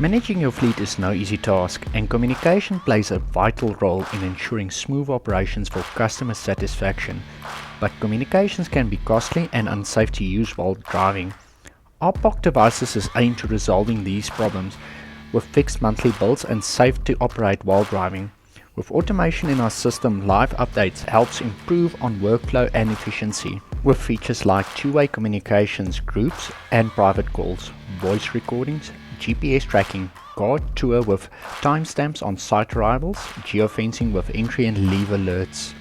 Managing your fleet is no easy task, and communication plays a vital role in ensuring smooth operations for customer satisfaction. But communications can be costly and unsafe to use while driving. Our POC devices is aimed to resolving these problems with fixed monthly bills and safe to operate while driving. With automation in our system, live updates helps improve on workflow and efficiency. With features like two-way communications, groups and private calls, voice recordings, GPS tracking, guard tour with timestamps on site arrivals, geofencing with entry and leave alerts.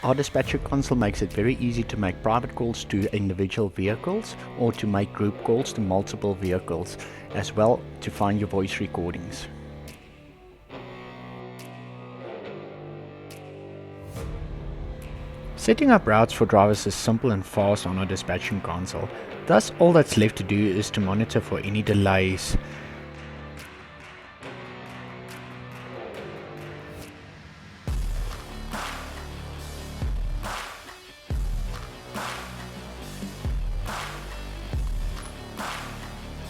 Our dispatcher console makes it very easy to make private calls to individual vehicles or to make group calls to multiple vehicles, as well to find your voice recordings. Setting up routes for drivers is simple and fast on our dispatching console. Thus, all that's left to do is to monitor for any delays.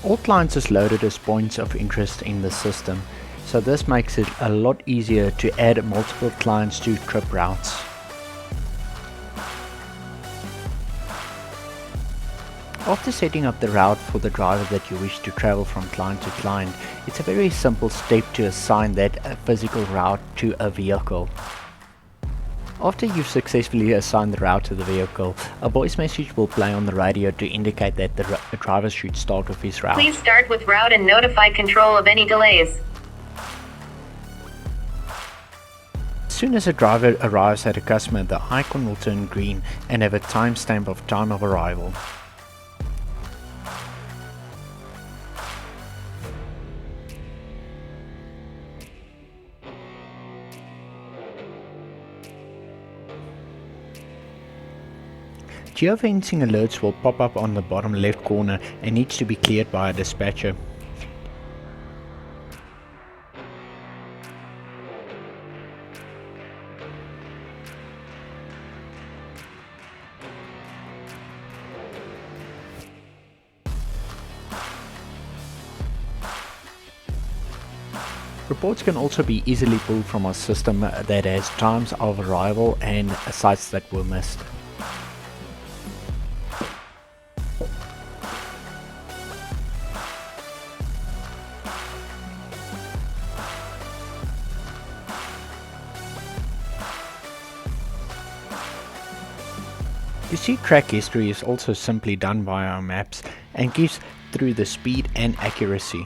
All clients is loaded as points of interest in the system, so this makes it a lot easier to add multiple clients to trip routes. After setting up the route for the driver that you wish to travel from client to client, it's a very simple step to assign that physical route to a vehicle. After you've successfully assigned the route to the vehicle, a voice message will play on the radio to indicate that the driver should start with his route. Please start with route and notify control of any delays. As soon as a driver arrives at a customer, the icon will turn green and have a timestamp of time of arrival. Geofencing alerts will pop up on the bottom left corner and needs to be cleared by a dispatcher. Reports can also be easily pulled from our system that has times of arrival and sites that were missed. To see track history is also simply done via our maps and gives through the speed and accuracy.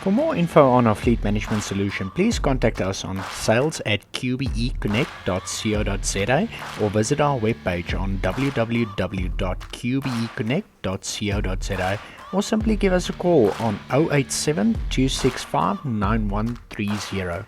For more info on our fleet management solution, please contact us on sales@qbeconnect.co.za or visit our webpage on www.qbeconnect.co.za or simply give us a call on 087 265 9130.